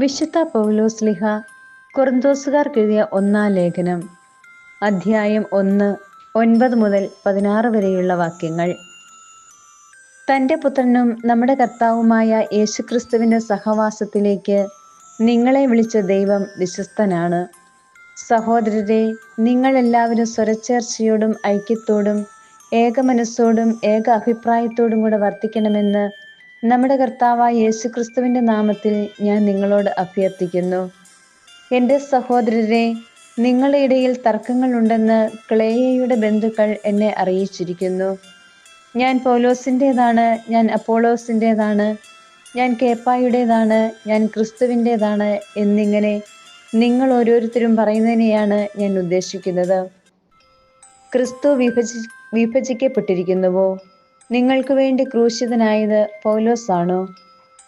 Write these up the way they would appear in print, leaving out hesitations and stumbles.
വിശുദ്ധ പൗലോസ്ലിഹ കൊറിന്തോസുകാർക്കെഴുതിയ 1-ാം ലേഖനം, അധ്യായം 1, 9 മുതൽ 16 വരെയുള്ള വാക്യങ്ങൾ. തൻ്റെ പുത്രനും നമ്മുടെ കർത്താവുമായ യേശുക്രിസ്തുവിൻ്റെ സഹവാസത്തിലേക്ക് നിങ്ങളെ വിളിച്ച ദൈവം വിശ്വസ്തനാണ്. സഹോദരരെ, നിങ്ങളെല്ലാവരും സ്വരച്ചേർച്ചയോടും ഐക്യത്തോടും ഏകമനസ്സോടും ഏക അഭിപ്രായത്തോടും കൂടെ വർത്തിക്കണമെന്ന് നമ്മുടെ കർത്താവായ യേശുക്രിസ്തുവിൻ്റെ നാമത്തിൽ ഞാൻ നിങ്ങളോട് അഭ്യർത്ഥിക്കുന്നു. എൻ്റെ സഹോദരരെ, നിങ്ങളുടെ ഇടയിൽ തർക്കങ്ങളുണ്ടെന്ന് ക്ലേയയുടെ ബന്ധുക്കൾ എന്നെ അറിയിച്ചിരിക്കുന്നു. ഞാൻ പൗലോസിൻ്റേതാണ്, ഞാൻ അപ്പോളോസിൻ്റേതാണ്, ഞാൻ കേപ്പായുടേതാണ്, ഞാൻ ക്രിസ്തുവിൻ്റേതാണ് എന്നിങ്ങനെ നിങ്ങൾ ഓരോരുത്തരും പറയുന്നതിനെയാണ് ഞാൻ ഉദ്ദേശിക്കുന്നത്. ക്രിസ്തു വിഭജിക്കപ്പെട്ടിരിക്കുന്നുവോ? നിങ്ങൾക്ക് വേണ്ടി ക്രൂശിതനായത് പൗലോസാണോ?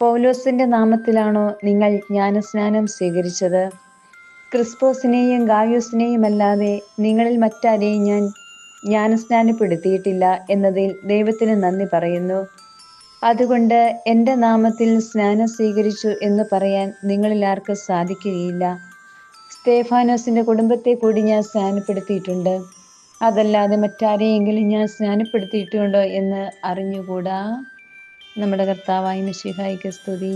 പൗലോസിൻ്റെ നാമത്തിലാണോ നിങ്ങൾ ജ്ഞാനസ്നാനം സ്വീകരിച്ചത്? ക്രിസ്പോസിനെയും ഗായോസിനെയും അല്ലാതെ നിങ്ങളിൽ മറ്റാരെയും ഞാൻ ജ്ഞാനസ്നാനപ്പെടുത്തിയിട്ടില്ല എന്നതിൽ ദൈവത്തിന് നന്ദി പറയുന്നു. അതുകൊണ്ട് എൻ്റെ നാമത്തിൽ സ്നാനം സ്വീകരിച്ചു എന്ന് പറയാൻ നിങ്ങളിൽ ആർക്കും സാധിക്കുകയില്ല. സ്തേഫാനോസിൻ്റെ കുടുംബത്തെ കൂടി ഞാൻ സ്നാനപ്പെടുത്തിയിട്ടുണ്ട്. അതല്ലാതെ മറ്റാരെയെങ്കിലും ഞാൻ സ്നാനപ്പെടുത്തിയിട്ടുണ്ടോ എന്ന് അറിഞ്ഞുകൂടാ. നമ്മുടെ കർത്താവായ മിശിഹായ്ക്ക് സ്തുതി.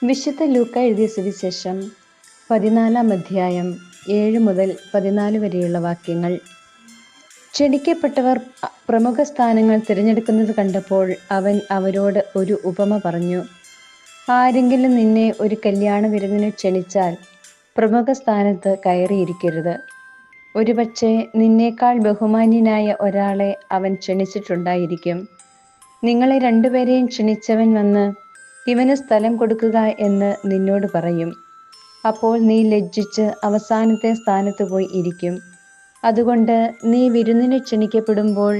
വിശുദ്ധ ലൂക്ക എഴുതിയ സുവിശേഷം 14-ാം അധ്യായം 7 മുതൽ 14 വരെയുള്ള വാക്യങ്ങൾ. ക്ഷണിക്കപ്പെട്ടവർ പ്രമുഖ സ്ഥാനങ്ങൾ തിരഞ്ഞെടുക്കുന്നത് കണ്ടപ്പോൾ അവൻ അവരോട് ഒരു ഉപമ പറഞ്ഞു. ആരെങ്കിലും നിന്നെ ഒരു കല്യാണ വിരുന്നിന് ക്ഷണിച്ചാൽ പ്രമുഖ സ്ഥാനത്ത് കയറിയിരിക്കരുത്. ഒരുപക്ഷെ നിന്നേക്കാൾ ബഹുമാന്യനായ ഒരാളെ അവൻ ക്ഷണിച്ചിട്ടുണ്ടായിരിക്കും. നിങ്ങളെ 2 പേരെയും ക്ഷണിച്ചവൻ വന്ന് ഇവന് സ്ഥലം കൊടുക്കുക എന്ന് നിന്നോട് പറയും. അപ്പോൾ നീ ലജ്ജിച്ച് അവസാനത്തെ സ്ഥാനത്ത് പോയി ഇരിക്കും. അതുകൊണ്ട് നീ വിരുന്നിന് ക്ഷണിക്കപ്പെടുമ്പോൾ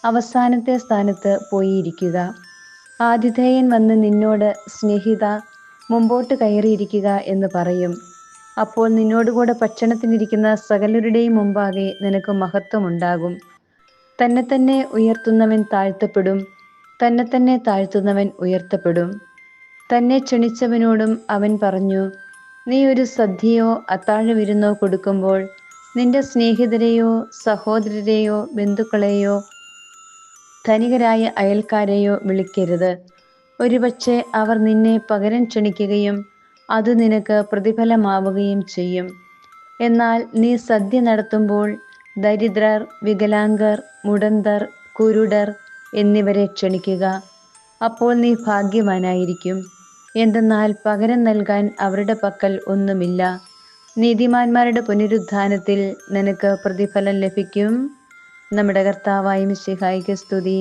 അവസാനത്തെ സ്ഥാനത്ത് പോയി ഇരിക്കുക. ആതിഥേയൻ വന്ന് നിന്നോട് സ്നേഹിത, മുമ്പോട്ട് കയറിയിരിക്കുക എന്ന് പറയും. അപ്പോൾ നിന്നോടുകൂടെ ഭക്ഷണത്തിനിരിക്കുന്ന സകലരുടെയും മുമ്പാകെ നിനക്ക് മഹത്വമുണ്ടാകും. തന്നെ ഉയർത്തുന്നവൻ താഴ്ത്തപ്പെടും, തന്നെ താഴ്ത്തുന്നവൻ ഉയർത്തപ്പെടും. തന്നെ ക്ഷണിച്ചവനോടും അവൻ പറഞ്ഞു, നീ ഒരു സദ്യയോ അത്താഴ വിരുന്നോ കൊടുക്കുമ്പോൾ നിന്റെ സ്നേഹിതരെയോ സഹോദരരെയോ ബന്ധുക്കളെയോ ധനികരായ അയൽക്കാരെയോ വിളിക്കരുത്. ഒരുപക്ഷെ അവർ നിന്നെ പകരം ക്ഷണിക്കുകയും അത് നിനക്ക് പ്രതിഫലമാവുകയും ചെയ്യും. എന്നാൽ നീ സദ്യ നടത്തുമ്പോൾ ദരിദ്രർ, വികലാംഗർ, മുടന്തർ, കുരുടർ എന്നിവരെ ക്ഷണിക്കുക. അപ്പോൾ നീ ഭാഗ്യവാനായിരിക്കും. എന്തെന്നാൽ പകരം നൽകാൻ അവരുടെ പക്കൽ ഒന്നുമില്ല. നീതിമാന്മാരുടെ പുനരുത്ഥാനത്തിൽ നിനക്ക് പ്രതിഫലം ലഭിക്കും. നമ്മുടെ കർത്താവായ മിശിഹായ്ക്ക് സ്തുതി.